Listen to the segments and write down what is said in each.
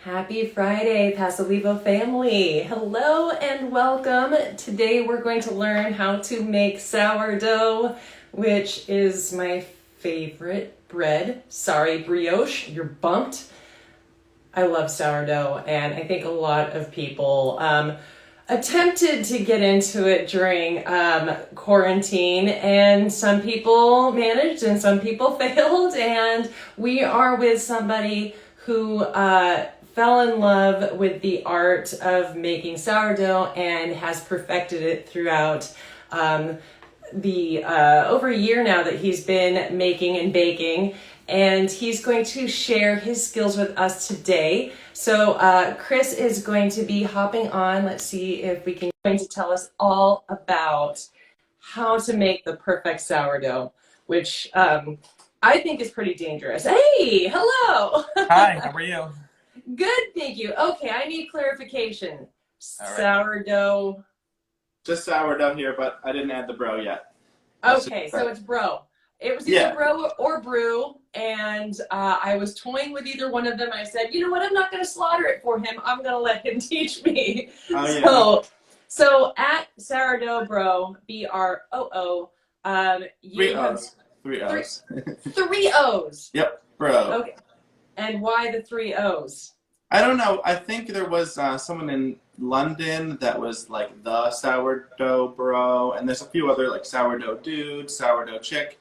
Happy Friday, Pasolivo family. Hello and welcome. Today we're going to learn how to make sourdough, which is my favorite bread. Sorry, brioche, you're bumped. I love sourdough, and I think a lot of people attempted to get into it during quarantine, and some people managed and some people failed, and we are with somebody who fell in love with the art of making sourdough and has perfected it throughout the over a year now that he's been making and baking, and he's going to share his skills with us today. So Chris is going to be hopping on. Let's see if we can going to tell us all about how to make the perfect sourdough, which I think is pretty dangerous. Hey, hello. Hi, how are you? Good, thank you. Okay, I need clarification. All right. Sourdough. Just sourdough here, but I didn't add the bro yet. Okay, so it's bro. It was either Yeah. bro or brew, and I was toying with either one of them. I said, you know what, I'm not going to slaughter it for him. I'm going to let him teach me. Oh, yeah. So at sourdough bro, BROO, you Three have O's. Three O's. three O's. Yep, bro. Okay, and why the three O's? I don't know. I think there was someone in London that was like the sourdough bro, and there's a few other like sourdough dude, sourdough chick.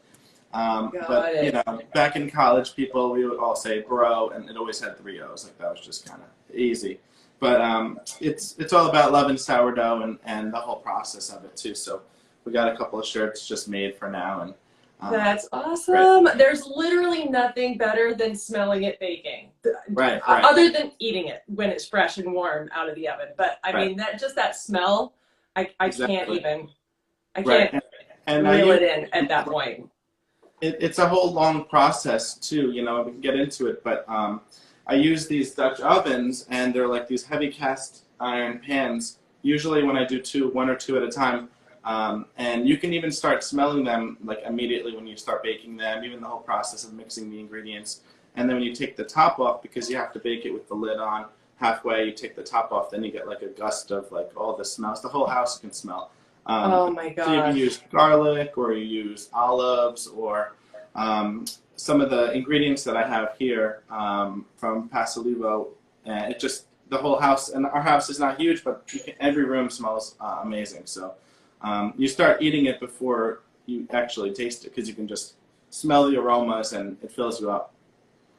But it. you know, back in college, we would all say bro, and it always had three O's. Like that was just kind of easy. But it's all about loving sourdough and the whole process of it too. So we got a couple of shirts just made for now, and That's awesome. Right. There's literally nothing better than smelling it baking. Right. Other than eating it when it's fresh and warm out of the oven. But I mean, that smell, I Exactly. I can't and reel it in at that point. It's a whole long process too, you know, we can get into it, but I use these Dutch ovens, and they're like these heavy cast iron pans, usually when I do one or two at a time. And you can even start smelling them like immediately when you start baking them, even the whole process of mixing the ingredients. And then when you take the top off, because you have to bake it with the lid on, halfway you take the top off, then you get like a gust of like all the smells. The whole house can smell. Oh my God. So you can use garlic, or you use olives, or some of the ingredients that I have here from Pasolivo. And it just, the whole house, and our house is not huge, but every room smells amazing. So you start eating it before you actually taste it, because you can just smell the aromas and it fills you up.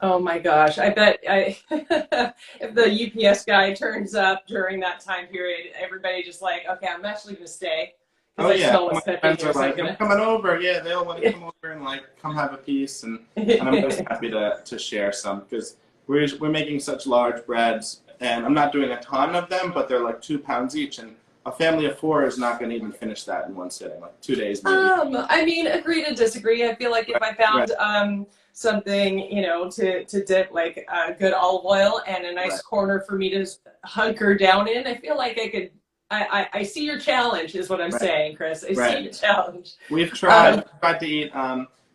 Oh my gosh. I bet if the UPS guy turns up during that time period, everybody just like, okay, I'm actually going to stay. Oh yeah, my friends are like, I'm coming over. Yeah, they all want to come over and like come have a piece, and I'm just happy to share some, because we're making such large breads, and I'm not doing a ton of them, but they're like 2 pounds each, and a family of 4 is not going to even finish that in one sitting, like 2 days maybe. I mean, agree to disagree. I feel like if I found something, you know, to dip, like good olive oil and a nice corner for me to hunker down in, I feel like I could. I see your challenge, is what I'm saying, Chris. I see your challenge. We've tried to eat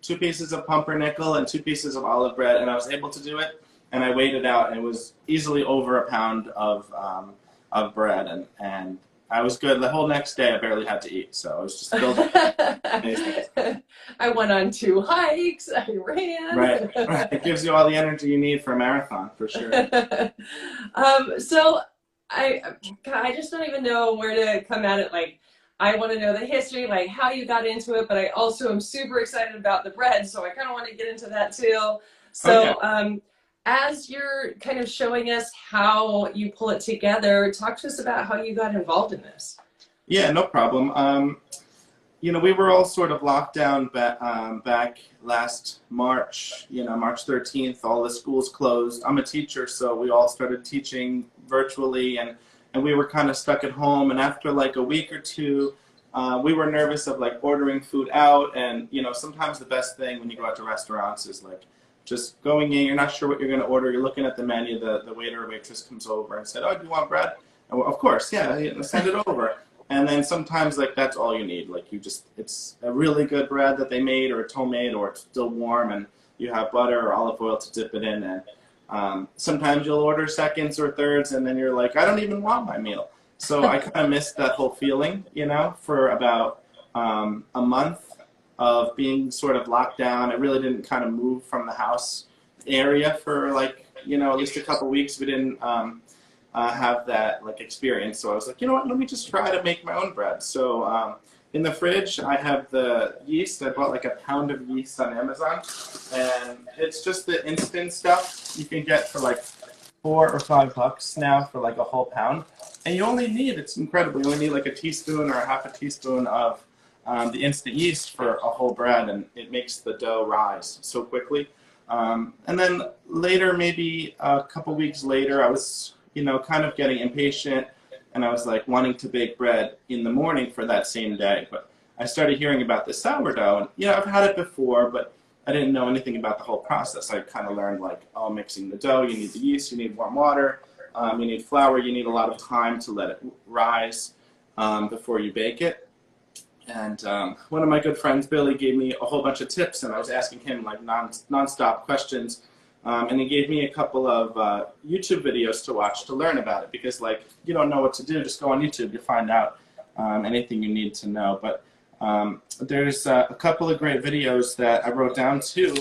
2 pieces of pumpernickel and 2 pieces of olive bread, and I was able to do it. And I weighed it out, and it was easily over a pound of bread, and I was good. The whole next day, I barely had to eat, so I was just building. I went on 2 hikes. I ran. Right. It gives you all the energy you need for a marathon, for sure. So I just don't even know where to come at it. Like, I want to know the history, like how you got into it, but I also am super excited about the bread, so I kind of want to get into that too. So, as you're kind of showing us how you pull it together, talk to us about how you got involved in this. Yeah, no problem. You know, we were all sort of locked down back last March, you know, March 13th, all the schools closed. I'm a teacher, so we all started teaching virtually, and we were kind of stuck at home. And after like a week or two, we were nervous of like ordering food out. And, you know, sometimes the best thing when you go out to restaurants is like just going in, you're not sure what you're going to order. You're looking at the menu, the waiter or waitress comes over and said, oh, do you want bread? And of course, yeah, send it over. And then sometimes like that's all you need. Like it's a really good bread that they made, or it's homemade, or it's still warm, and you have butter or olive oil to dip it in. And Sometimes you'll order seconds or thirds, and then you're like, I don't even want my meal. So I kind of missed that whole feeling, for about a month of being sort of locked down. I really didn't kind of move from the house area for like, at least a couple weeks. We didn't have that like experience. So I was like, you know what, let me just try to make my own bread. So in the fridge, I have the yeast. I bought like a pound of yeast on Amazon, and it's just the instant stuff you can get for like $4 or $5 now for like a whole pound. And you only need, it's incredible, you only need like a teaspoon or a half a teaspoon of the instant yeast for a whole bread, and it makes the dough rise so quickly. And then later, maybe a couple weeks later, I was, kind of getting impatient, and I was like wanting to bake bread in the morning for that same day. But I started hearing about the sourdough, and I've had it before, but I didn't know anything about the whole process. I kind of learned like, mixing the dough, you need the yeast, you need warm water, you need flour, you need a lot of time to let it rise before you bake it. And one of my good friends, Billy, gave me a whole bunch of tips, and I was asking him like non-stop questions. And he gave me a couple of YouTube videos to watch to learn about it, because like, you don't know what to do, just go on YouTube to find out anything you need to know. But there's a couple of great videos that I wrote down too,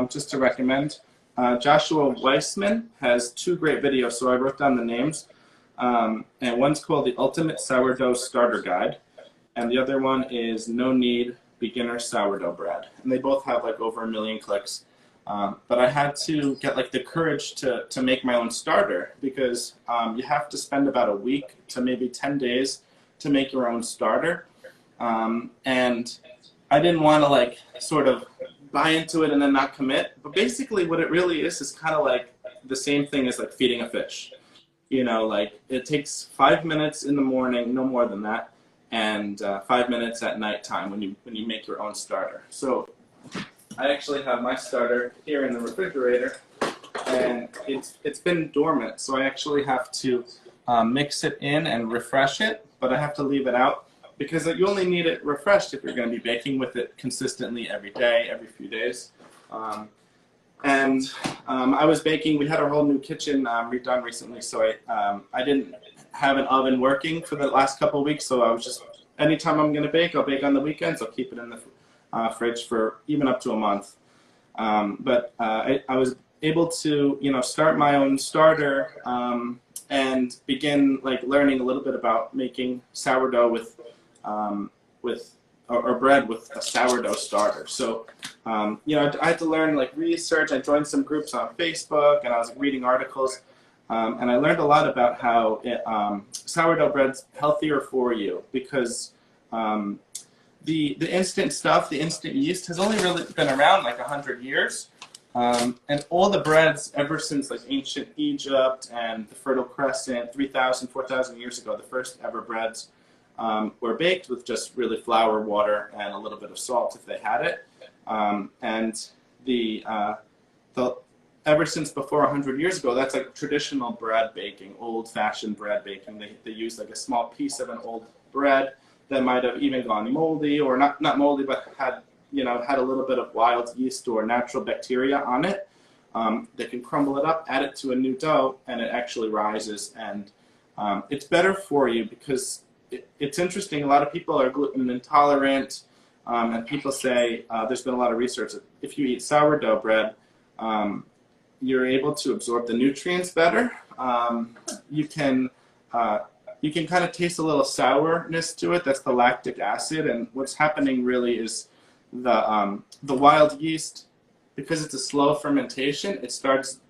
just to recommend. Joshua Weissman has 2 great videos, so I wrote down the names. And one's called The Ultimate Sourdough Starter Guide, and the other one is No Need Beginner Sourdough Bread. And they both have like over 1 million clicks. But I had to get like the courage to make my own starter, because you have to spend about a week to maybe 10 days to make your own starter. And I didn't want to like sort of buy into it and then not commit. But basically what it really is kind of like the same thing as like feeding a fish. Like it takes 5 minutes in the morning, no more than that, and 5 minutes at nighttime when you make your own starter. So I actually have my starter here in the refrigerator, and it's been dormant, so I actually have to mix it in and refresh it, but I have to leave it out because you only need it refreshed if you're going to be baking with it consistently every day, every few days. I was baking. We had our whole new kitchen redone recently, so I didn't have an oven working for the last couple of weeks, so I was just, anytime I'm going to bake, I'll bake on the weekends. I'll keep it in the fridge for even up to a month. But I was able to, start my own starter and begin like learning a little bit about making sourdough with bread with a sourdough starter. So, I had to learn like research. I joined some groups on Facebook, and I was reading articles, and I learned a lot about how sourdough bread's healthier for you, because the instant stuff, the instant yeast, has only really been around like 100 years. And all the breads ever since like ancient Egypt and the Fertile Crescent, 3,000, 4,000 years ago, the first ever breads were baked with just really flour, water, and a little bit of salt if they had it. And ever since before 100 years ago, that's like traditional bread baking, old-fashioned bread baking. They use like a small piece of an old bread that might have even gone moldy, or not moldy, but had a little bit of wild yeast or natural bacteria on it. They can crumble it up, add it to a new dough, and it actually rises. And it's better for you because it's interesting. A lot of people are gluten intolerant, and people say there's been a lot of research that if you eat sourdough bread, you're able to absorb the nutrients better. You can kind of taste a little sourness to it. That's the lactic acid. And what's happening really is the wild yeast, because it's a slow fermentation, it starts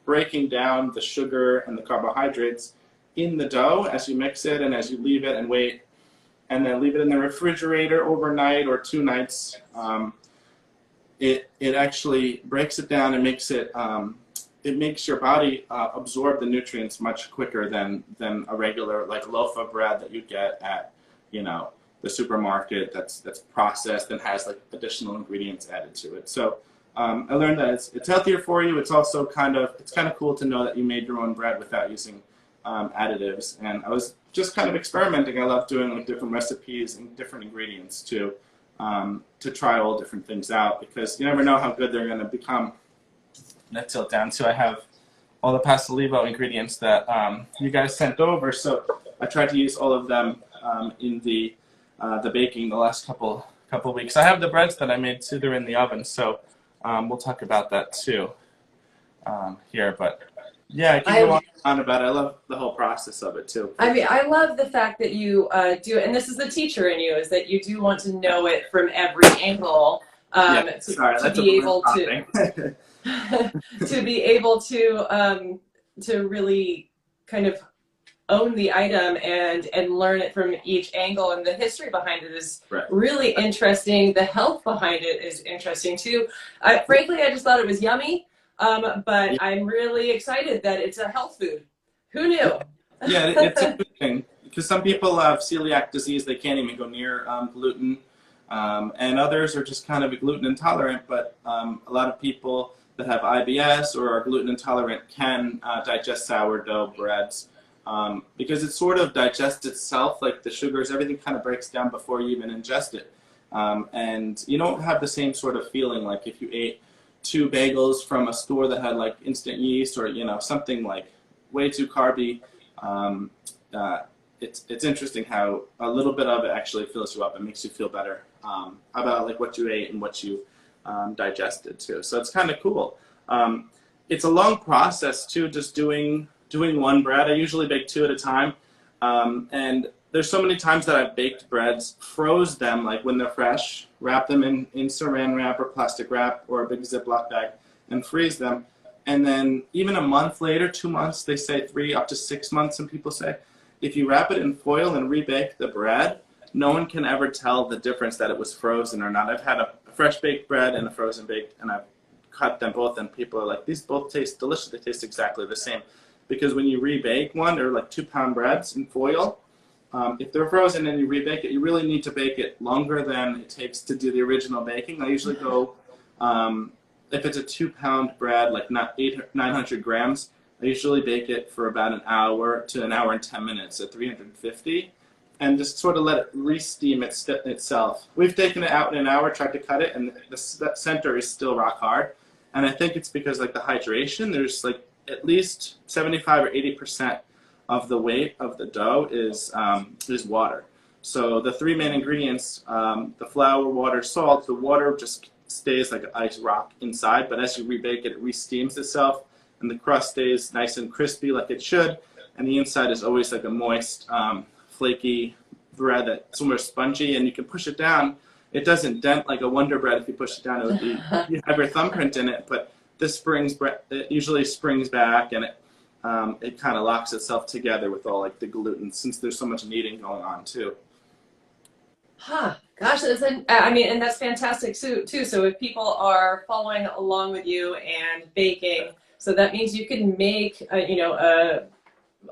breaking down the sugar and the carbohydrates in the dough as you mix it and as you leave it and wait, and then leave it in the refrigerator overnight or 2 nights. It actually breaks it down and makes it your body absorb the nutrients much quicker than a regular like loaf of bread that you get at the supermarket that's processed and has like additional ingredients added to it. So I learned that it's healthier for you. It's also kind of cool to know that you made your own bread without using additives. And I was just kind of experimenting. I love doing like different recipes and different ingredients to try all different things out, because you never know how good they're going to become. Let's tilt down. So I have all the Pasolivo ingredients that you guys sent over. So I tried to use all of them in the baking the last couple weeks. I have the breads that I made too. They're in the oven, so we'll talk about that too here. But yeah, I can go on about it. I love the whole process of it too. I mean, I love the fact that you do it, and this is the teacher in you, is that you do want to know it from every angle to be able to to be able to really kind of own the item and learn it from each angle. And the history behind it is really interesting. The health behind it is interesting too. Frankly, I just thought it was yummy, but I'm really excited that it's a health food. Who knew? Yeah, it's a good thing because some people have celiac disease. They can't even go near gluten, and others are just kind of gluten intolerant. But a lot of people that have IBS or are gluten intolerant can digest sourdough breads because it sort of digests itself, like the sugars, everything kind of breaks down before you even ingest it. And you don't have the same sort of feeling like if you ate 2 bagels from a store that had like instant yeast or, you know, something like way too carby. It's interesting how a little bit of it actually fills you up and makes you feel better about like what you ate and what you digested too. So it's kind of cool. It's a long process too, just doing one bread. I usually bake 2 at a time. And there's so many times that I've baked breads, froze them like when they're fresh, wrap them in saran wrap or plastic wrap or a big Ziploc bag and freeze them. And then even a month later, 2 months, they say 3 up to 6 months, some people say, if you wrap it in foil and rebake the bread, no one can ever tell the difference that it was frozen or not. I've had a fresh baked bread and a frozen baked, and I've cut them both, and people are like, these both taste delicious. They taste exactly the same. Because when you rebake one, they're like 2-pound breads in foil. If they're frozen and you rebake it, you really need to bake it longer than it takes to do the original baking. I usually go, if it's a 2-pound bread, like 900 grams, I usually bake it for about an hour to an hour and 10 minutes at 350, and just sort of let it re-steam itself. We've taken it out in an hour, tried to cut it, and the center is still rock hard. And I think it's because like the hydration, there's like at least 75 or 80% of the weight of the dough is water. So the 3 main ingredients, the flour, water, salt, the water just stays like an ice rock inside, but as you rebake it, it re-steams itself, and the crust stays nice and crispy like it should, and the inside is always like a moist, flaky bread that's almost spongy, and you can push it down. It doesn't dent like a Wonder Bread. If you push it down, it would be, you have your thumbprint in it, but this it usually springs back, and it kind of locks itself together with all like the gluten, since there's so much kneading going on too. Huh. Gosh, I mean, and that's fantastic too. So if people are following along with you and baking, so that means you can make,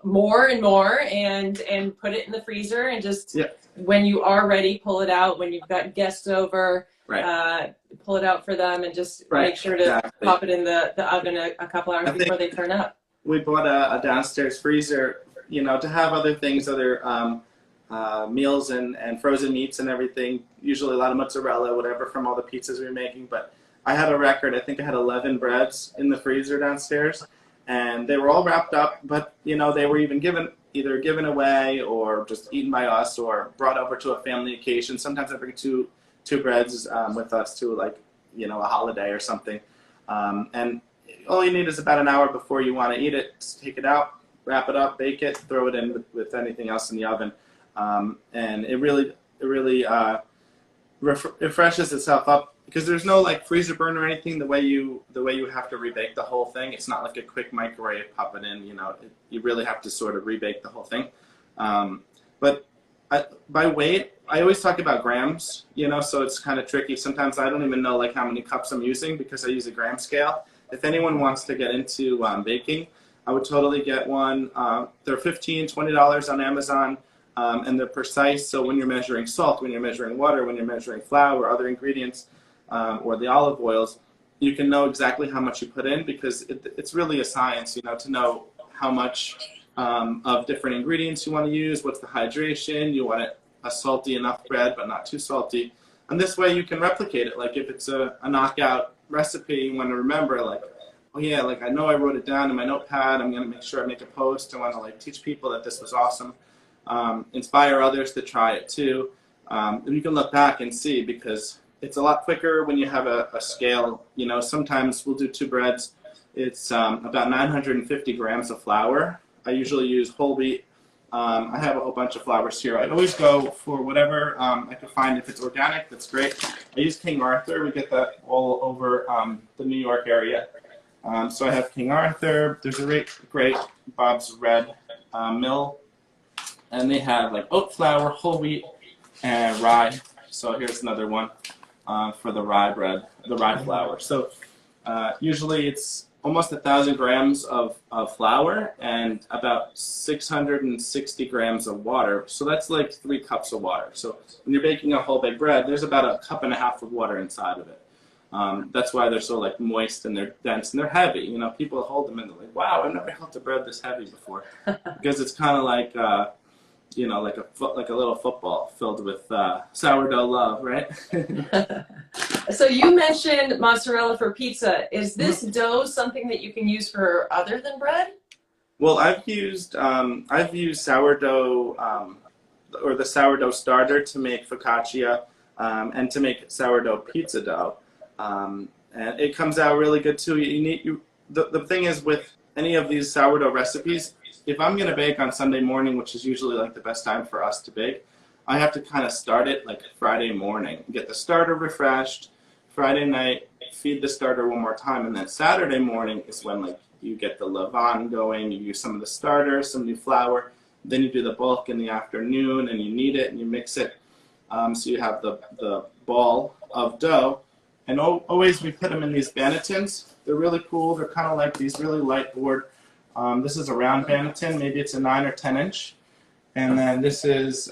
more and more and put it in the freezer and just when you are ready, pull it out. When you've got guests over, pull it out for them and just make sure to pop it in the oven a couple hours before they turn up. We bought a downstairs freezer, to have other things, other meals and frozen meats and everything, usually a lot of mozzarella, whatever, from all the pizzas we were making. But I had a record. I think I had 11 breads in the freezer downstairs, and they were all wrapped up, but they were either given away or just eaten by us or brought over to a family occasion. Sometimes I bring two breads with us to like a holiday or something, and all you need is about an hour before you want to eat it. Just take it out, wrap it up, bake it, throw it in with anything else in the oven. And it really refreshes itself up because there's no like freezer burn or anything. The way you have to rebake the whole thing, it's not like a quick microwave, pop it in. You really have to sort of rebake the whole thing. But by weight, I always talk about grams. So it's kind of tricky. Sometimes I don't even know like how many cups I'm using because I use a gram scale. If anyone wants to get into baking, I would totally get one. They're $15, $20 on Amazon. And they're precise, so when you're measuring salt, when you're measuring water, when you're measuring flour, other ingredients, or the olive oils, you can know exactly how much you put in because it's really a science, to know how much of different ingredients you want to use, what's the hydration, you want it a salty enough bread but not too salty. And this way you can replicate it. Like if it's a knockout recipe, you want to remember like, oh yeah, like I know I wrote it down in my notepad. I'm gonna make sure I make a post. I want to like teach people that this was awesome, inspire others to try it too. And you can look back and see, because it's a lot quicker when you have a scale. You know, sometimes we'll do 2 breads. It's about 950 grams of flour. I usually use whole wheat. I have a whole bunch of flours here. I always go for whatever I can find. If it's organic, that's great. I use King Arthur. We get that all over the New York area. So I have King Arthur. There's a great Bob's Red mill. And they have like oat flour, whole wheat, and rye. So here's another one for the rye bread, the rye flour. So usually it's almost 1,000 grams of flour and about 660 grams of water. So that's like 3 cups of water. So when you're baking a whole baked bread, there's about 1.5 cups of water inside of it. That's why they're so like moist and they're dense and they're heavy. You know, people hold them and they're like, wow, I've never held a bread this heavy before. Because it's kind of like, you know, like a little football filled with sourdough love, right? So you mentioned mozzarella for pizza. Is this dough something that you can use for other than bread? Well, I've used sourdough or the sourdough starter to make focaccia and to make sourdough pizza dough, and it comes out really good too. The thing is with any of these sourdough recipes, if I'm going to bake on Sunday morning, which is usually like the best time for us to bake, I have to kind of start it like Friday morning, get the starter refreshed. Friday night, feed the starter one more time, and then Saturday morning is when like you get the levain going. You use some of the starter, some new flour, then you do the bulk in the afternoon, and you knead it and you mix it, so you have the ball of dough. And always we put them in these bannetons. They're really cool. They're kind of like these really light board. This is a round banneton, maybe it's a 9 or 10 inch. And then this is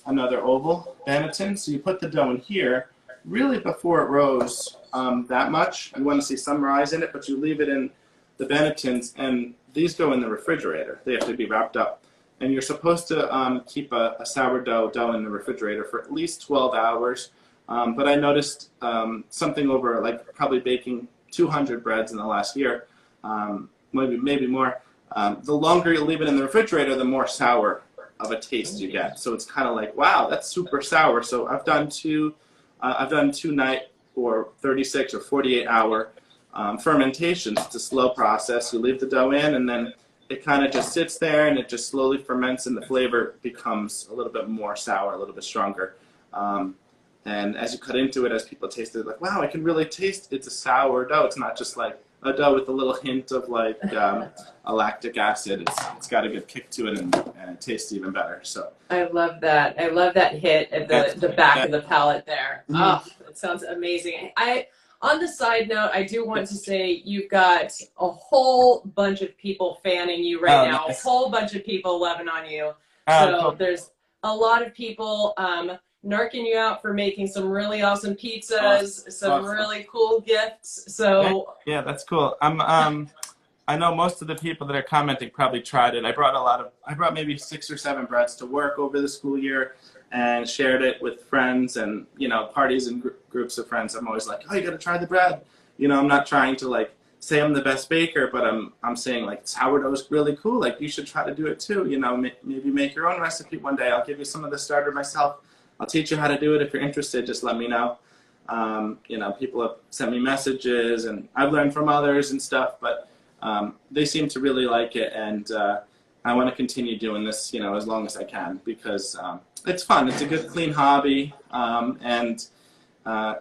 another oval banneton. So you put the dough in here, really before it rose that much. You want to see some rise in it, but you leave it in the bannetons, and these go in the refrigerator. They have to be wrapped up. And you're supposed to keep a sourdough dough in the refrigerator for at least 12 hours. But I noticed something over, like probably baking 200 breads in the last year, maybe more. The longer you leave it in the refrigerator, the more sour of a taste you get. So it's kind of like, wow, that's super sour. So I've done 2 night or 36 or 48 hour fermentations. It's a slow process. You leave the dough in, and then it kind of just sits there, and it just slowly ferments, and the flavor becomes a little bit more sour, a little bit stronger. And as you cut into it, as people taste it, like, wow, I can really taste it's a sour dough. It's not just like a dough with a little hint of like a lactic acid. It's got a good kick to it, and it tastes even better. So I love that. I love that hit at the back of the palate there. Mm-hmm. Oh, it sounds amazing. On the side note, I do want to say you've got a whole bunch of people fanning you right now. Nice. A whole bunch of people loving on you. Cool. There's a lot of people narking you out for making some really awesome pizzas, some really cool gifts. So yeah, that's cool. I know most of the people that are commenting probably tried it. I brought maybe 6 or 7 breads to work over the school year and shared it with friends and, you know, parties and groups of friends. I'm always like, oh, you got to try the bread. You know, I'm not trying to like say I'm the best baker, but I'm saying like sourdough is really cool. Like you should try to do it too. You know, maybe make your own recipe one day. I'll give you some of the starter myself. I'll teach you how to do it. If you're interested, just let me know. You know, people have sent me messages, and I've learned from others and stuff, but they seem to really like it, and I want to continue doing this, you know, as long as I can, because it's fun. It's a good, clean hobby, and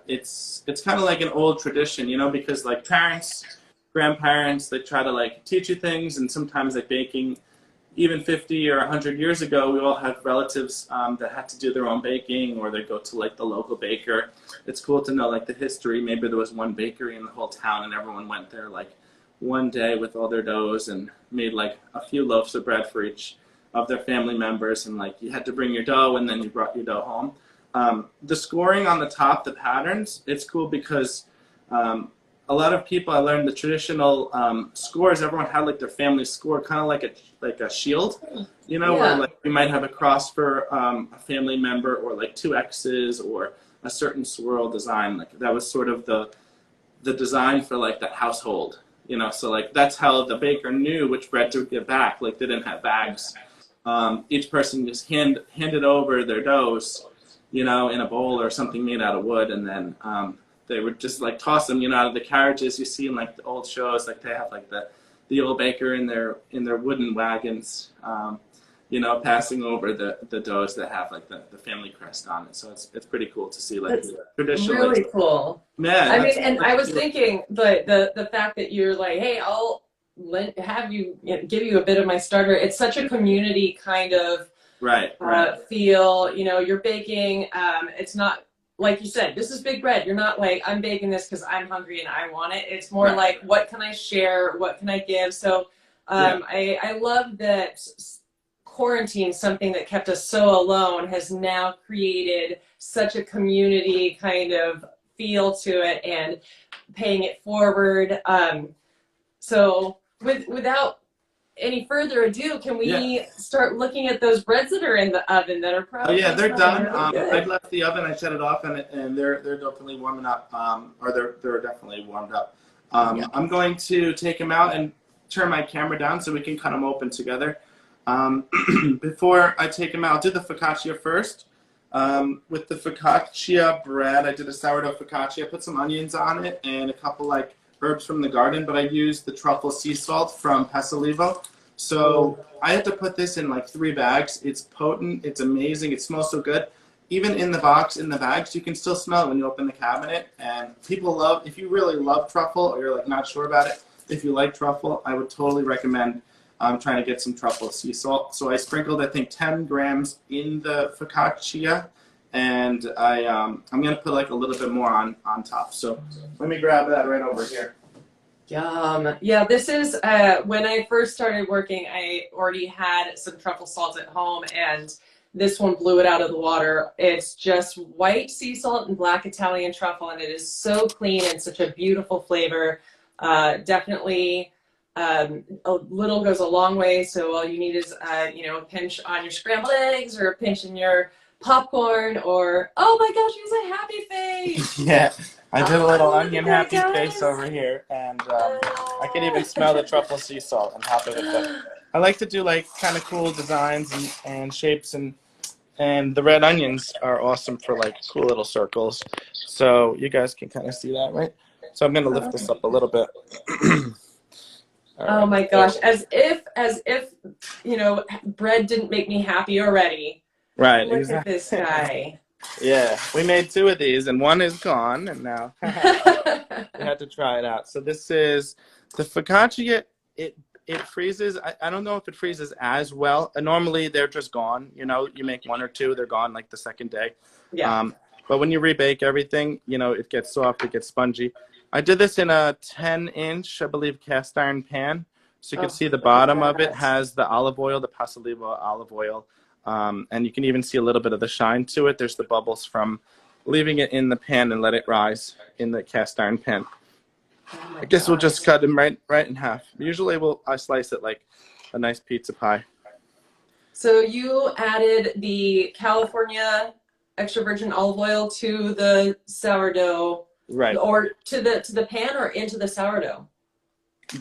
it's kind of like an old tradition, you know, because like parents, grandparents, they try to like teach you things, and sometimes like baking, even 50 or 100 years ago, we all had relatives that had to do their own baking, or they go to like the local baker. It's cool to know like the history. Maybe there was one bakery in the whole town, and everyone went there like one day with all their doughs and made like a few loaves of bread for each of their family members, and like you had to bring your dough, and then you brought your dough home. The scoring on the top, the patterns, it's cool because a lot of people, I learned the traditional scores, everyone had like their family score, kind of like a shield, you know, where like you might have a cross for a family member, or like 2 X's, or a certain swirl design. Like that was sort of the design for like that household, You know, so like that's how the baker knew which bread to give back. Like they didn't have bags. Each person just handed over their doughs, you know, in a bowl or something made out of wood, and then they would just like toss them, you know, out of the carriages you see in like the old shows. Like they have like the old baker in their wooden wagons, you know, passing over the doughs that have like the family crest on it. So it's pretty cool to see like That's the traditional. really Like, cool. yeah, I mean, and I was thinking the fact that you're like, hey, I'll have you, give you a bit of my starter. It's such a community kind of right. feel. You know, you're baking. It's not like you said. This is big bread. You're not like I'm baking this because I'm hungry and I want it. It's more like what can I share? What can I give? So I love that quarantine, something that kept us so alone, has now created such a community kind of feel to it and paying it forward. So without any further ado, can we start looking at those breads that are in the oven that are probably they're done. Really I left the oven, I shut it off, and they're definitely warming up, or they're definitely warmed up. I'm going to take them out and turn my camera down so we can cut them open together. Before I take them out, I'll do the focaccia first. With the focaccia bread, I did a sourdough focaccia. I put some onions on it and a couple like herbs from the garden, but I used the truffle sea salt from Pasolivo. So I had to put this in like 3 bags. It's potent. It's amazing. It smells so good. Even in the box, in the bags, you can still smell it when you open the cabinet. And people love, if you really love truffle or you're like not sure about it, if you like truffle, I would totally recommend trying to get some truffle sea salt. So I sprinkled, I think, 10 grams in the focaccia, and I'm going to put like a little bit more on top. So let me grab that right over here. Yum. Yeah, this is, when I first started working, I already had some truffle salt at home, and this one blew it out of the water. It's just white sea salt and black Italian truffle, and it is so clean and such a beautiful flavor. Definitely a little goes a long way, so all you need is, you know, a pinch on your scrambled eggs or a pinch in your popcorn, or, oh my gosh, he has a happy face! Yeah, I did a little onion happy guys. face over here, and I can even smell the truffle sea salt on top of it. But I like to do like kind of cool designs and shapes, and the red onions are awesome for like cool little circles. So you guys can kind of see that, right? So I'm going to lift this up a little bit. Oh my gosh, as if, you know, bread didn't make me happy already. Right. Look exactly. at this guy. Yeah, we made 2 of these, and one is gone, and now we had to try it out. So this is the focaccia. It freezes. I don't know if it freezes as well. Normally they're just gone. You know, you make 1 or 2, they're gone like the second day. Yeah. But when you rebake everything, you know, it gets soft, it gets spongy. I did this in a 10-inch, I believe, cast iron pan. So you can see the bottom of it has the olive oil, the Pasolivo olive oil. And you can even see a little bit of the shine to it. There's the bubbles from leaving it in the pan and let it rise in the cast iron pan. I guess we'll just cut them right in half. Usually I slice it like a nice pizza pie. So you added the California extra virgin olive oil to the sourdough. Right. Or to the pan or into the sourdough?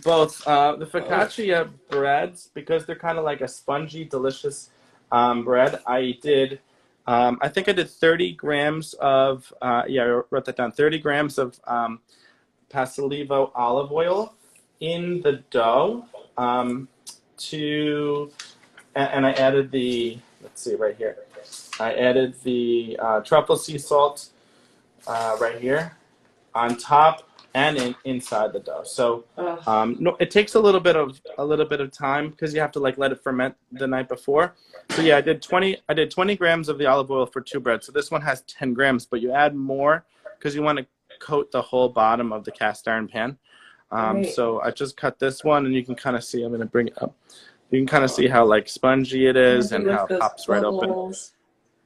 Both. The focaccia breads, because they're kind of like a spongy, delicious bread, I did, I think I did 30 grams of, I wrote that down, 30 grams of Pasolivo olive oil in the dough and I added the, let's see, right here. I added the truffle sea salt right here on top and inside the dough. So no, it takes a little bit of time because you have to like let it ferment the night before. So yeah, I did 20 grams of the olive oil for 2 breads. So this one has 10 grams, but you add more because you want to coat the whole bottom of the cast iron pan. So I just cut this one, and you can kind of see. I'm going to bring it up. You can kind of see how like spongy it is and how it pops right open.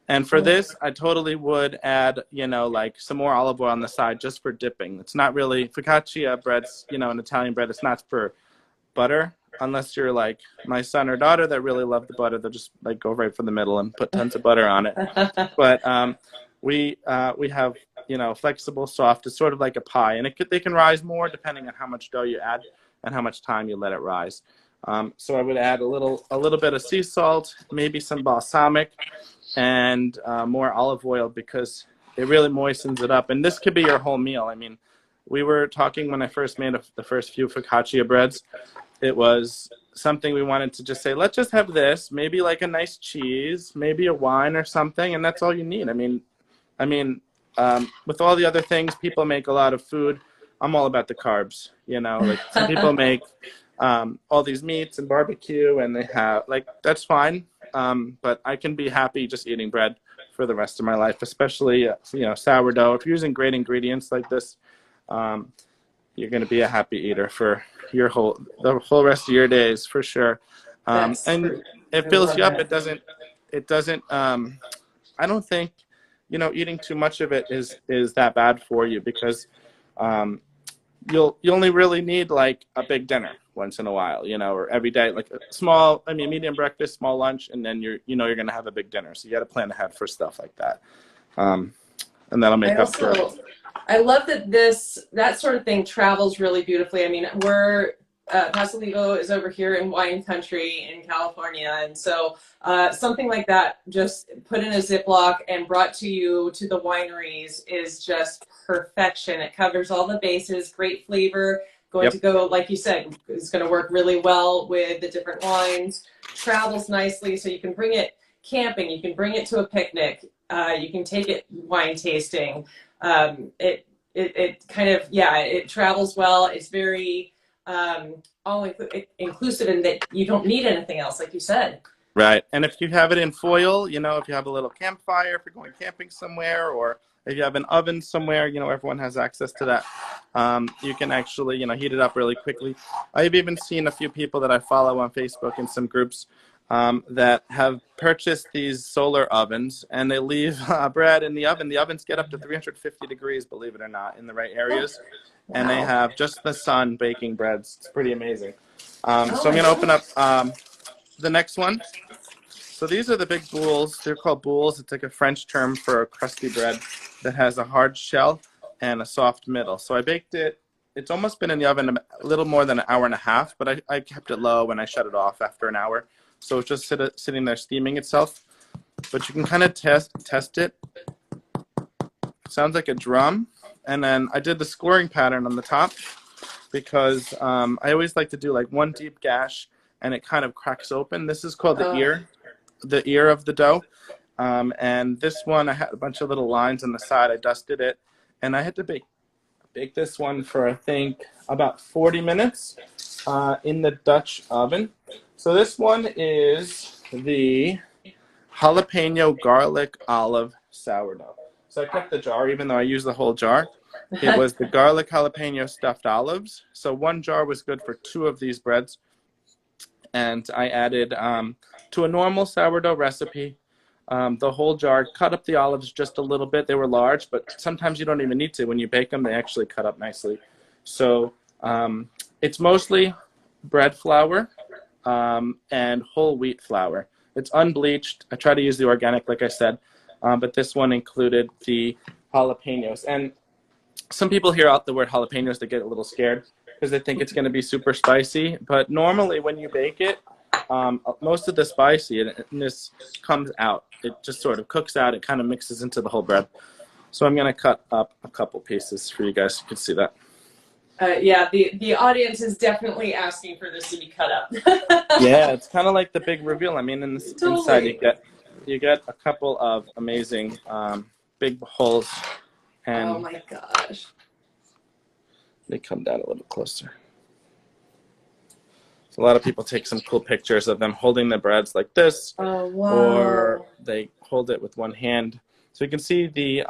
And for this, I totally would add, you know, like some more olive oil on the side just for dipping. It's not really, focaccia breads, you know, an Italian bread, it's not for butter, unless you're like my son or daughter that really love the butter. They'll just like go right for the middle and put tons of butter on it. But we have, you know, flexible, soft. It's sort of like a pie, and they can rise more depending on how much dough you add. and how much time you let it rise. So I would add a little bit of sea salt, maybe some balsamic, and more olive oil, because it really moistens it up. And this could be your whole meal. I mean, we were talking when I first made the first few focaccia breads. It was something we wanted to just say, let's just have this, maybe like a nice cheese, maybe a wine or something, and that's all you need. I mean, with all the other things, people make a lot of food. I'm all about the carbs, you know, like some people make all these meats and barbecue, and they have, like, that's fine. But I can be happy just eating bread for the rest of my life, especially, you know, sourdough. If you're using great ingredients like this, you're going to be a happy eater for the whole rest of your days, for sure. And it fills you up. It doesn't, I don't think, you know, eating too much of it is that bad for you, because you only really need like a big dinner once in a while, you know, or every day, like a medium breakfast, small lunch, and then you're going to have a big dinner. So you got to plan ahead for stuff like that. And that'll make up for it. I love that that sort of thing travels really beautifully. I mean, Pasolivo is over here in wine country in California, and so something like that just put in a Ziploc and brought to you to the wineries is just perfection. It covers all the bases, great flavor, going to go, like you said, it's going to work really well with the different wines, travels nicely, so you can bring it camping, you can bring it to a picnic, you can take it wine tasting. It kind of, it travels well. It's very all inclusive in that you don't need anything else, like you said. Right. And if you have it in foil, you know, if you have a little campfire, if you're going camping somewhere, or if you have an oven somewhere, you know, everyone has access to that. You can actually, you know, heat it up really quickly. I've even seen a few people that I follow on Facebook in some groups that have purchased these solar ovens, and they leave bread in the oven. The ovens get up to 350 degrees, believe it or not, in the right areas. Wow. And they have just the sun baking breads. It's pretty amazing. So I'm going to open up the next one. So these are the big boules. They're called boules. It's like a French term for a crusty bread that has a hard shell and a soft middle. So I baked it. It's almost been in the oven a little more than an hour and a half, but I kept it low and I shut it off after an hour. So it's just sitting there steaming itself. But you can kind of test it. Sounds like a drum. And then I did the scoring pattern on the top, because I always like to do like one deep gash and it kind of cracks open. This is called the ear of the dough. And this one, I had a bunch of little lines on the side. I dusted it, and I had to bake this one for, I think, about 40 minutes in the Dutch oven. So this one is the jalapeno garlic olive sourdough. So I kept the jar, even though I used the whole jar. It was the garlic jalapeno stuffed olives. So one jar was good for 2 of these breads. And I added to a normal sourdough recipe, the whole jar, cut up the olives just a little bit. They were large, but sometimes you don't even need to. When you bake them, they actually cut up nicely. So it's mostly bread flour and whole wheat flour. It's unbleached. I try to use the organic, like I said, but this one included the jalapenos. And some people hear out the word jalapenos, they get a little scared because they think it's going to be super spicy. But normally when you bake it, most of the spiciness comes out. It just sort of cooks out. It kind of mixes into the whole bread. So I'm going to cut up a couple pieces for you guys so you can see that. The audience is definitely asking for this to be cut up. Yeah, it's kind of like the big reveal. I mean, inside you get a couple of amazing big holes. And oh my gosh. They come down a little closer. So a lot of people take some cool pictures of them holding the breads like this. Oh, wow. Or they hold it with one hand. So you can see the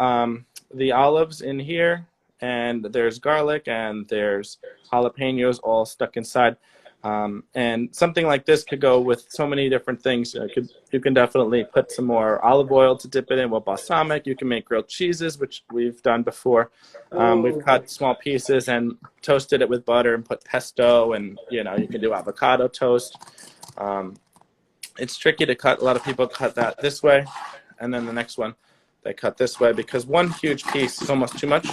olives in here, and there's garlic and there's jalapenos all stuck inside. And something like this could go with so many different things. You can definitely put some more olive oil to dip it in with balsamic. You can make grilled cheeses, which we've done before. We've cut small pieces and toasted it with butter and put pesto, and you can do avocado toast. It's tricky to cut. A lot of people cut that this way, and then the next one they cut this way because one huge piece is almost too much.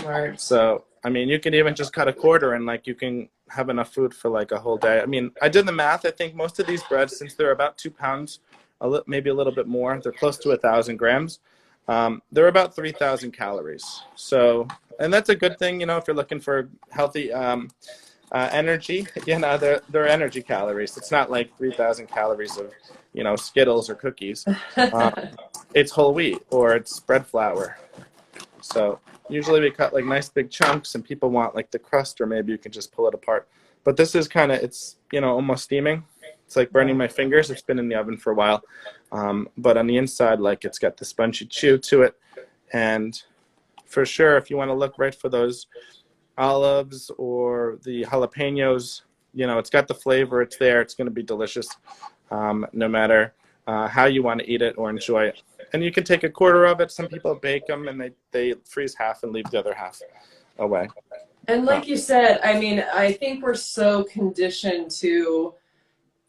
Right. So I mean, you can even just cut a quarter and like you can have enough food for like a whole day. I mean, I did the math. I think most of these breads, since they're about 2 pounds, maybe a little bit more, they're close to 1,000 grams. They're about 3,000 calories. So, and that's a good thing, you know, if you're looking for healthy energy. You know, they're energy calories. It's not like 3,000 calories of, you know, Skittles or cookies. Um, it's whole wheat or it's bread flour. So usually we cut like nice big chunks, and people want like the crust, or maybe you can just pull it apart. But this is kind of, it's, you know, almost steaming. It's like burning my fingers. It's been in the oven for a while. But on the inside, like it's got the spongy chew to it. And for sure, if you want to look right for those olives or the jalapenos, you know, it's got the flavor. It's there. It's going to be delicious, no matter how you want to eat it or enjoy it. And you can take a quarter of it. Some people bake them and they freeze half and leave the other half away. And like you said, I mean, I think we're so conditioned to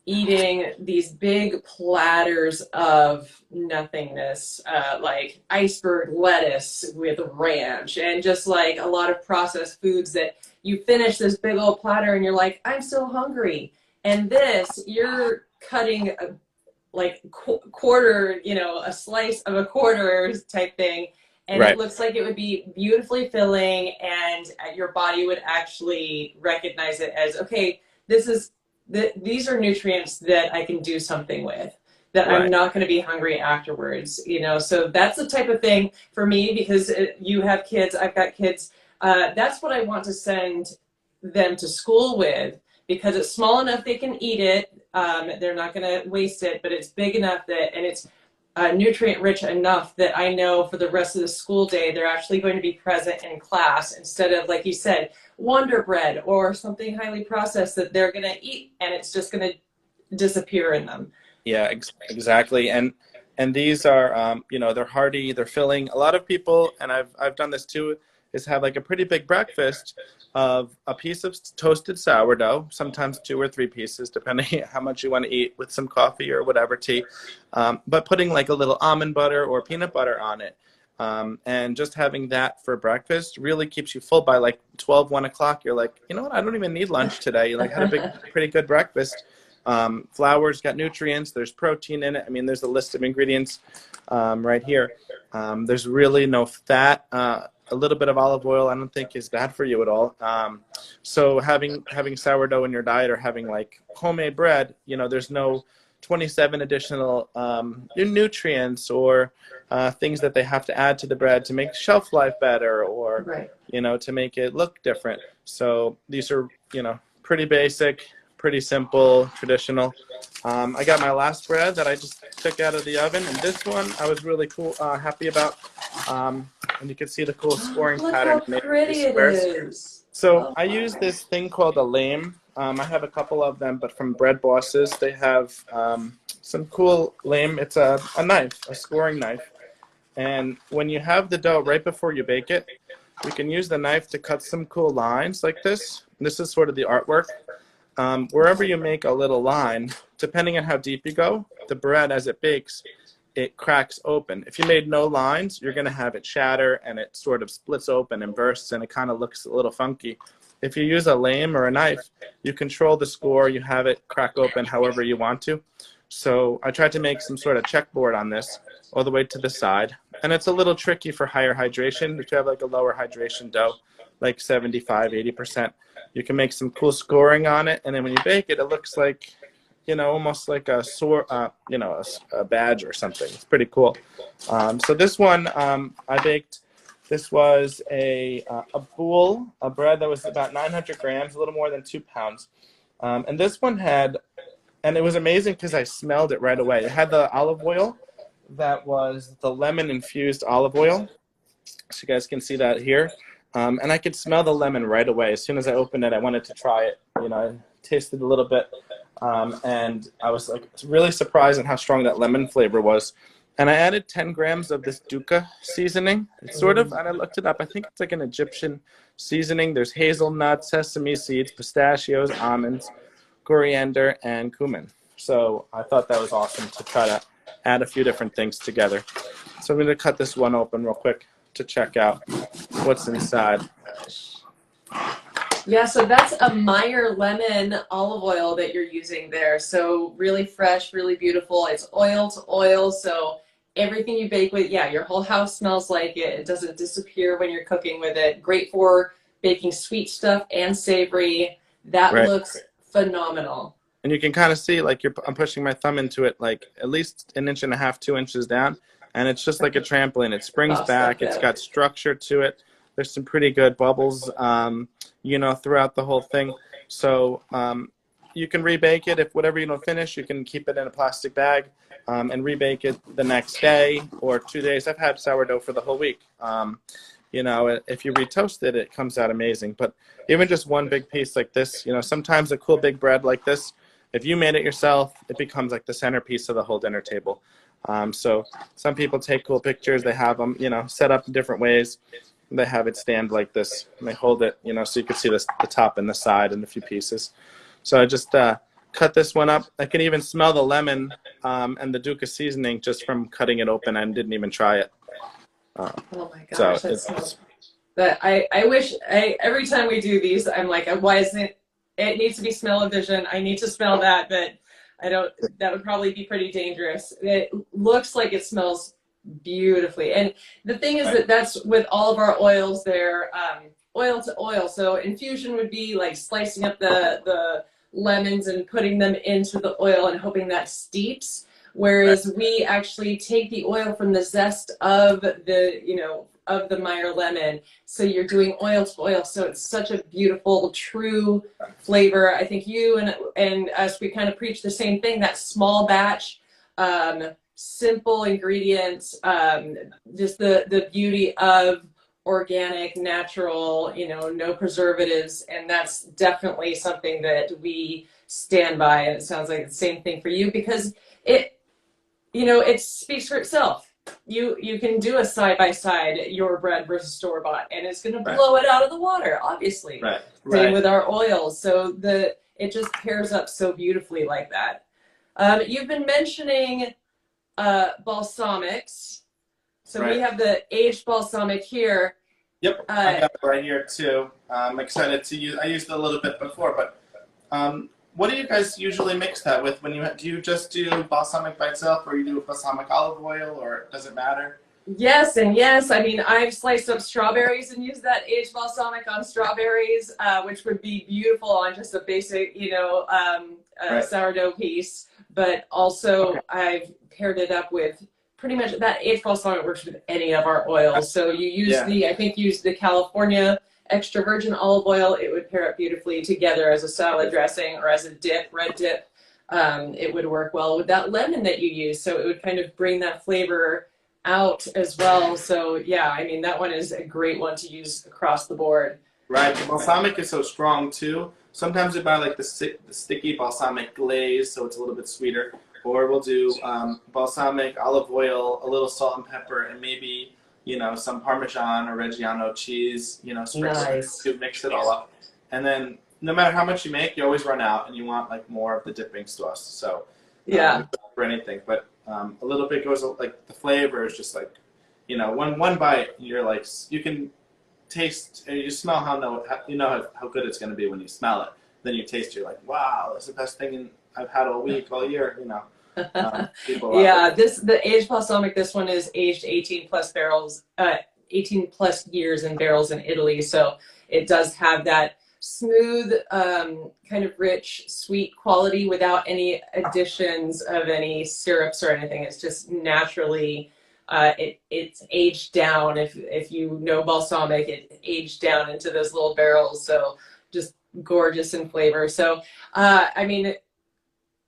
eating these big platters of nothingness, like iceberg lettuce with ranch, and just like a lot of processed foods that you finish this big old platter and you're like, I'm still hungry. And this, you're cutting a like quarter, you know, a slice of a quarter type thing. And Right. It looks like it would be beautifully filling, and your body would actually recognize it as, okay, these are nutrients that I can do something with, that I'm Right. not going to be hungry afterwards, you know? So that's the type of thing for me, because you have kids, I've got kids. That's what I want to send them to school with, because it's small enough they can eat it. They're not going to waste it, but it's big enough that, and it's nutrient rich enough that I know for the rest of the school day, they're actually going to be present in class, instead of, like you said, Wonder Bread or something highly processed that they're going to eat and it's just going to disappear in them. Yeah, exactly. And these are, you know, they're hearty, they're filling. A lot of people, and I've done this too, is have like a pretty big breakfast of a piece of toasted sourdough, sometimes 2 or 3 pieces, depending on how much you want to eat, with some coffee or whatever tea. But putting like a little almond butter or peanut butter on it. And just having that for breakfast really keeps you full. By like 12, 1 o'clock, you're like, you know what, I don't even need lunch today. You like had a pretty good breakfast. Flour's got nutrients, there's protein in it. I mean, there's a list of ingredients right here. There's really no fat. A little bit of olive oil I don't think is bad for you at all. So having sourdough in your diet, or having like homemade bread, you know, there's no 27 additional nutrients or things that they have to add to the bread to make shelf life better, or Right. you know, to make it look different. So these are, you know, pretty basic, pretty simple, traditional. I got my last bread that I just took out of the oven, and this one I was really happy about. And you can see the cool scoring Look pattern. how pretty it is. So I use this thing called a lame. I have a couple of them, but from Bread Bosses, they have some cool lame. It's a knife, a scoring knife. And when you have the dough right before you bake it, you can use the knife to cut some cool lines like this. This is sort of the artwork. Wherever you make a little line, depending on how deep you go, the bread, as it bakes, it cracks open. If you made no lines, you're going to have it shatter, and it sort of splits open and bursts, and it kind of looks a little funky. If you use a lame or a knife, you control the score. You have it crack open however you want to. So I tried to make some sort of checkboard on this all the way to the side. And it's a little tricky for higher hydration. If you have like a lower hydration dough, like 75, 80%, you can make some cool scoring on it. And then when you bake it, it looks like, you know, almost like a you know, a badge or something. It's pretty cool. So this one I baked. This was a boule, a bread that was about 900 grams, a little more than 2 pounds. And this one had, and it was amazing because I smelled it right away. It had the olive oil that was the lemon infused olive oil. So you guys can see that here. And I could smell the lemon right away. As soon as I opened it, I wanted to try it. You know, I tasted a little bit. And I was like really surprised at how strong that lemon flavor was. And I added 10 grams of this dukkha seasoning. It's sort of, and I looked it up, I think it's like an Egyptian seasoning. There's hazelnuts, sesame seeds, pistachios, almonds, coriander, and cumin. So I thought that was awesome to try to add a few different things together. So I'm going to cut this one open real quick to check out what's inside. Yeah, so that's a Meyer lemon olive oil that you're using there. So really fresh, really beautiful. It's oil to oil, so everything you bake with, yeah, your whole house smells like it. It doesn't disappear when you're cooking with it. Great for baking sweet stuff and savory. That Right. looks phenomenal. And you can kind of see like I'm pushing my thumb into it like at least an inch and a half, 2 inches down, and it's just like a trampoline. It springs Pop stuff back. It's out. got structure to it. There's some pretty good bubbles, throughout the whole thing. So you can rebake it. If whatever you don't finish, you can keep it in a plastic bag and rebake it the next day or 2 days. I've had sourdough for the whole week. If you retoast it, it comes out amazing. But even just one big piece like this, sometimes a cool big bread like this, if you made it yourself, it becomes like the centerpiece of the whole dinner table. So some people take cool pictures. They have them, set up in different ways. They have it stand like this, and they hold it, so you can see the top and the side and a few pieces. So I just cut this one up. I can even smell the lemon and the Duca seasoning just from cutting it open. I didn't even try it. Oh my So gosh, that smells. But I wish every time we do these, I'm like, why isn't it? It needs to be smell-o-vision. I need to smell that, but I don't. That would probably be pretty dangerous. It looks like it smells beautifully, and the thing is that that's with all of our oils. They're oil to oil. So infusion would be like slicing up the lemons and putting them into the oil and hoping that steeps. Whereas we actually take the oil from the zest of the Meyer lemon. So you're doing oil to oil. So it's such a beautiful, true flavor. I think you and us, we kind of preach the same thing, that small batch, simple ingredients, just the beauty of organic, natural, no preservatives. And that's definitely something that we stand by. And it sounds like the same thing for you because it speaks for itself. You can do a side by side your bread versus store bought, and it's going to blow it out of the water, obviously. Right. Same with our oils, so it just pairs up so beautifully like that. You've been mentioning balsamics, so we have the aged balsamic here. Yep, I got it right here too. I'm excited to use. I used it a little bit before, but what do you guys usually mix that with? Do you just do balsamic by itself, or you do balsamic olive oil, or does it matter? Yes, and yes. I mean, I've sliced up strawberries and used that aged balsamic on strawberries, which would be beautiful on just a basic, sourdough piece. But also, I've paired it up with pretty much that aged balsamic works with any of our oils. So you use the California extra virgin olive oil. It would pair up beautifully together as a salad dressing or as a dip, red dip. It would work well with that lemon that you use. So it would kind of bring that flavor out as well. So yeah, I mean, that one is a great one to use across the board. Right. The balsamic is so strong too. Sometimes we buy like the sticky balsamic glaze, so it's a little bit sweeter. Or we'll do balsamic, olive oil, a little salt and pepper, and maybe some Parmesan or Reggiano cheese. Nice. To mix it all up. And then no matter how much you make, you always run out, and you want like more of the dipping sauce. So for anything, but a little bit goes like the flavor is just like one bite, you're like you can taste, you smell how good it's going to be when you smell it. Then you taste, you're like, wow, that's the best thing I've had all week, all year. The aged balsamic. This one is aged 18 plus barrels, 18 plus years in barrels in Italy. So it does have that smooth, kind of rich, sweet quality without any additions of any syrups or anything. It's just naturally. It's aged down. If you know balsamic, it aged down into those little barrels. So just gorgeous in flavor. So I mean,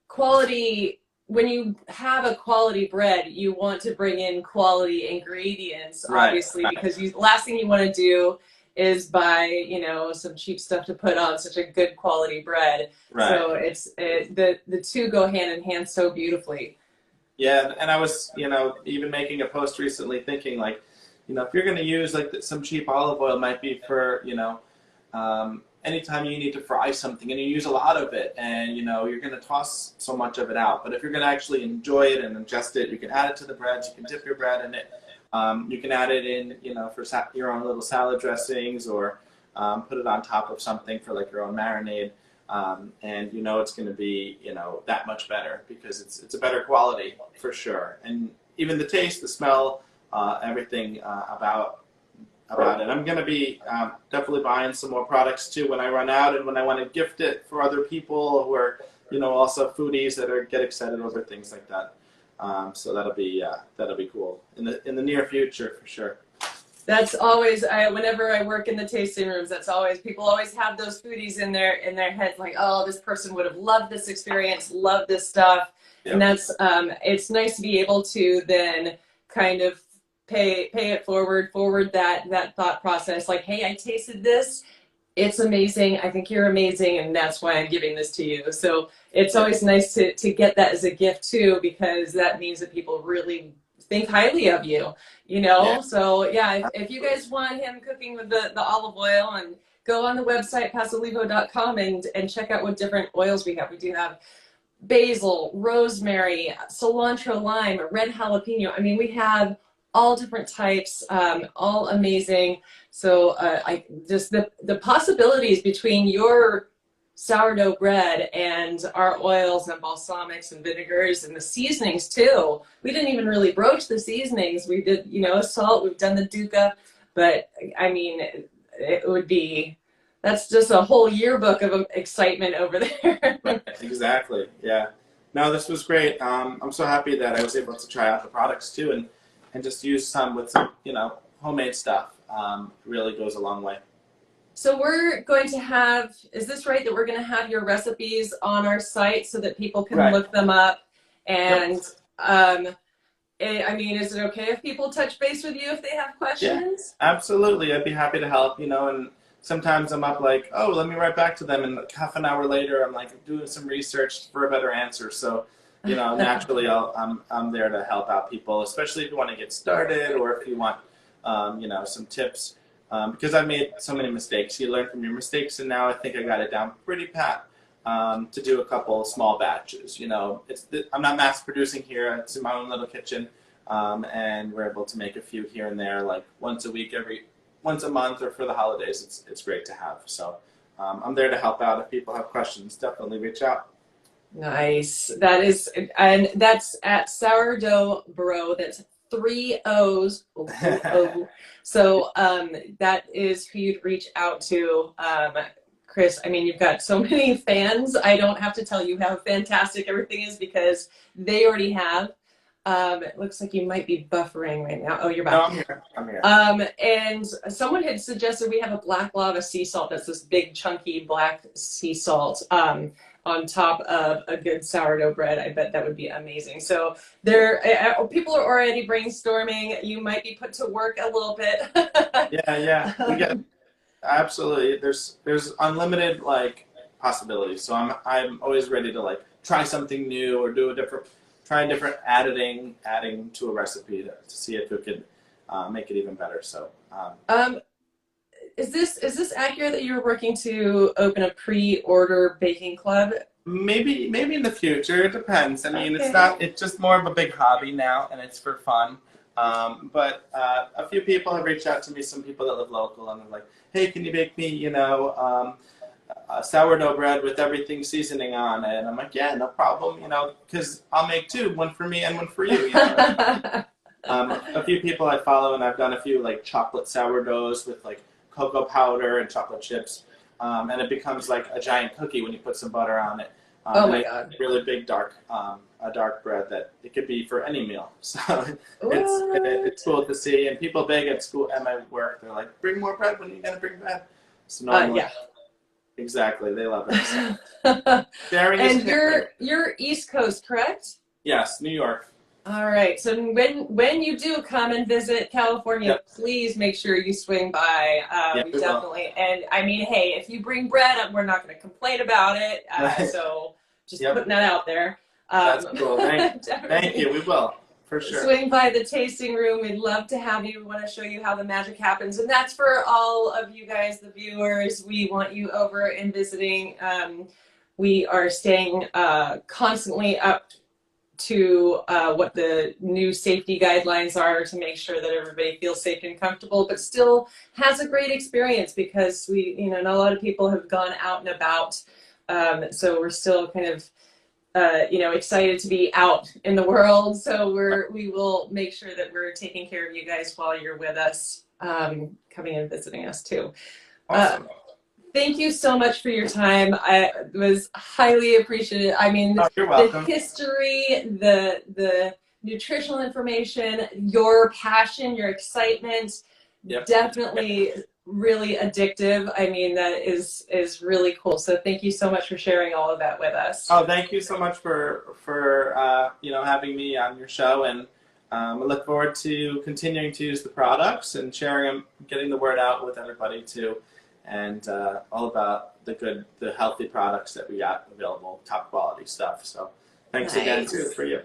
quality. When you have a quality bread, you want to bring in quality ingredients, obviously, because last thing you want to do is buy, some cheap stuff to put on such a good quality bread. Right. So the two go hand in hand so beautifully. Yeah, and I was, even making a post recently thinking like, if you're going to use like some cheap olive oil, might be for, anytime you need to fry something and you use a lot of it and, you're going to toss so much of it out. But if you're going to actually enjoy it and ingest it, you can add it to the breads, you can dip your bread in it. You can add it in, for your own little salad dressings or put it on top of something for like your own marinade. And you know it's going to be, you know, that much better because it's a better quality for sure. And even the taste, the smell, everything about it. I'm going to be definitely buying some more products too when I run out and when I want to gift it for other people who are, you know, also foodies that get excited over things like that. So that'll be cool in the near future for sure. That's always, whenever I work in the tasting rooms, that's always, people always have those foodies in their heads, like, oh, this person would have loved this experience, loved this stuff. Yep. And that's, it's nice to be able to then kind of pay it forward that thought process, like, hey, I tasted this, it's amazing, I think you're amazing, and that's why I'm giving this to you. So it's always nice to get that as a gift too, because that means that people really think highly of you, you know? Yeah. So yeah, if you guys want him cooking with the olive oil, and go on the website pasolivo.com and check out what different oils we have. We do have basil, rosemary, cilantro, lime, red jalapeno. I mean, we have all different types, all amazing. So I just the possibilities between your sourdough bread and our oils and balsamics and vinegars and the seasonings too. We didn't even really broach the seasonings. We did, you know, salt, we've done the dukkha, but I mean, it would be, that's just a whole yearbook of excitement over there. Exactly. Yeah. No, this was great. I'm so happy that I was able to try out the products too, and just use some with some, you know, homemade stuff. Really goes a long way. So we're going to have, is this right, that we're going to have your recipes on our site so that people can look them up? And I mean, is it okay if people touch base with you if they have questions? Yeah, absolutely. I'd be happy to help, you know, and sometimes I'm up like, oh, let me write back to them, and like half an hour later I'm like doing some research for a better answer. So, you know, naturally I'm there to help out people, especially if you want to get started or if you want, you know, some tips. Because I've made so many mistakes. You learn from your mistakes, and now I think I got it down pretty pat to do a couple small batches. You know, I'm not mass producing here. It's in my own little kitchen, and we're able to make a few here and there, like once a week, once a month, or for the holidays. It's great to have. So I'm there to help out. If people have questions, definitely reach out. Nice. That is, and that's at Sourdough Bro. That's 3 O's. So that is who you'd reach out to. Chris, I mean, you've got so many fans. I don't have to tell you how fantastic everything is because they already have. It looks like you might be buffering right now. Oh, you're back. No, I'm here. And someone had suggested we have a black lava sea salt. That's this big chunky black sea salt on top of a good sourdough bread. I bet that would be amazing. So people are already brainstorming. You might be put to work a little bit. Yeah. We get absolutely. There's unlimited like possibilities. So I'm always ready to like try something new or do try a different adding to a recipe to see if it could make it even better. So. Is this accurate that you're working to open a pre-order baking club? Maybe in the future. It depends. I mean, it's just more of a big hobby now, and it's for fun. But a few people have reached out to me, some people that live local, and they're like, hey, can you bake me, you know, sourdough bread with everything seasoning on it? And I'm like, yeah, no problem, you know, because I'll make two, one for me and one for you. You know? A few people I follow, and I've done a few like chocolate sourdoughs with like cocoa powder and chocolate chips, and it becomes like a giant cookie when you put some butter on it. Oh my God! Really big dark bread that it could be for any meal. So it's cool to see. And people beg at school at my work. They're like, "Bring more bread when you're gonna bring bread." So normally, exactly, they love it. So. And you're East Coast, correct? Yes, New York. All right. So when you do come and visit California, please make sure you swing by. Definitely. And I mean, hey, if you bring bread, we're not going to complain about it. So just putting that out there. That's cool. Thank you. We will, for sure. Swing by the tasting room. We'd love to have you. We want to show you how the magic happens. And that's for all of you guys, the viewers. We want you over and visiting. We are staying constantly up to what the new safety guidelines are to make sure that everybody feels safe and comfortable, but still has a great experience, because we, you know, not a lot of people have gone out and about. So we're still kind of, you know, excited to be out in the world. So we will make sure that we're taking care of you guys while you're with us, coming and visiting us too. Awesome. Thank you so much for your time. It was highly appreciated. I mean, You're the welcome. history, the nutritional information, your passion, your excitement, Yep. definitely really addictive. I mean, that is really cool. So thank you so much for sharing all of that with us. Oh, thank you so much for you know, having me on your show, and I look forward to continuing to use the products and sharing them, getting the word out with everybody too, and all about the healthy products that we got available, top quality stuff. So thanks again too for you.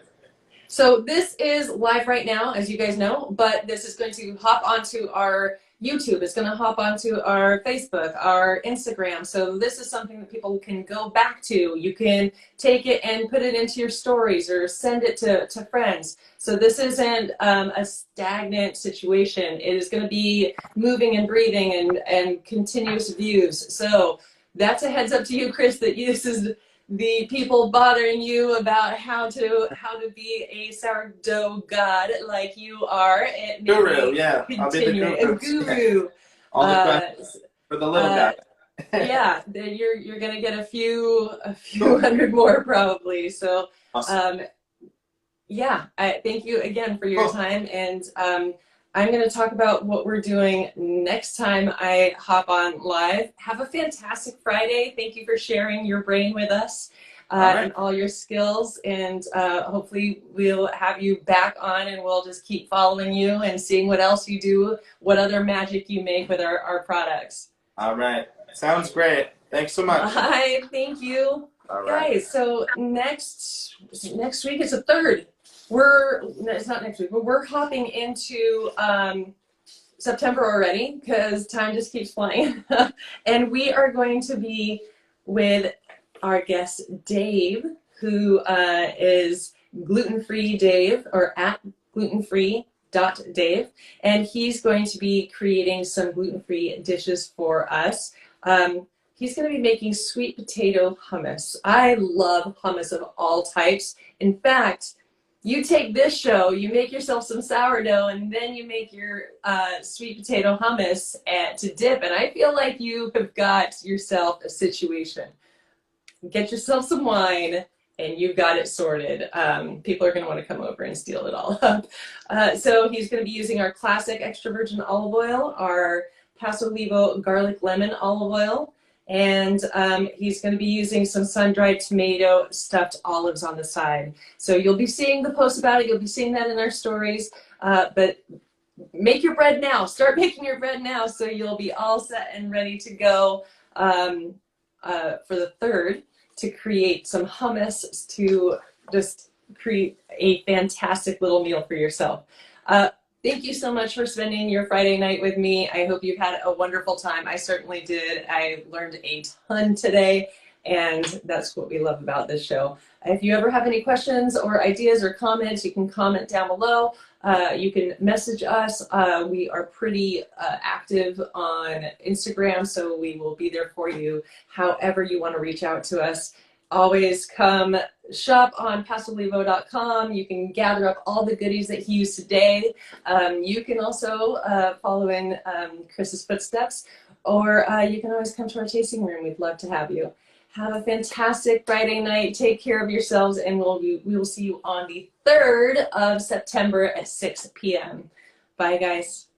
So this is live right now, as you guys know, but this is going to hop onto our YouTube. It's going to hop onto our Facebook, our Instagram. So this is something that people can go back to. You can take it and put it into your stories or send it to friends. So this isn't a stagnant situation. It is going to be moving and breathing and continuous views. So that's a heads up to you, Chris, that this is the people bothering you about how to be a sourdough god like you are. Guru, yeah, I'll be the guru. A guru. All the questions for the little guy. Yeah, you're gonna get a few hundred more probably. So, awesome. Yeah, I thank you again for your time, and I'm going to talk about what we're doing next time I hop on live. Have a fantastic Friday. Thank you for sharing your brain with us and all your skills. And hopefully we'll have you back on, and we'll just keep following you and seeing what else you do, what other magic you make with our products. All right. Sounds great. Thanks so much. Hi, thank you. All right. Guys, so next week is the 3rd. It's not next week, but we're hopping into September already, because time just keeps flying. And we are going to be with our guest Dave, who is gluten-free Dave, or at glutenfree.dave, and he's going to be creating some gluten-free dishes for us. He's going to be making sweet potato hummus. I love hummus of all types. In fact, you take this show, you make yourself some sourdough, and then you make your sweet potato hummus to dip. And I feel like you have got yourself a situation. Get yourself some wine, and you've got it sorted. People are going to want to come over and steal it all up. So he's going to be using our classic extra virgin olive oil, our Pasolivo garlic lemon olive oil, and he's going to be using some sun-dried tomato stuffed olives on the side. So you'll be seeing the post about it. You'll be seeing that in our stories. But make your bread now. Start making your bread now, so you'll be all set and ready to go for the 3rd to create some hummus, to just create a fantastic little meal for yourself. Thank you so much for spending your Friday night with me. I hope you've had a wonderful time. I certainly did. I learned a ton today, and that's what we love about this show. If you ever have any questions or ideas or comments, you can comment down below. You can message us. We are pretty active on Instagram, so we will be there for you however you want to reach out to us. Always come shop on pasolivo.com. You can gather up all the goodies that he used today. You can also follow in Chris's footsteps, or you can always come to our tasting room. We'd love to have you. Have a fantastic Friday night. Take care of yourselves, and we will see you on the 3rd of September at 6 p.m. Bye, guys.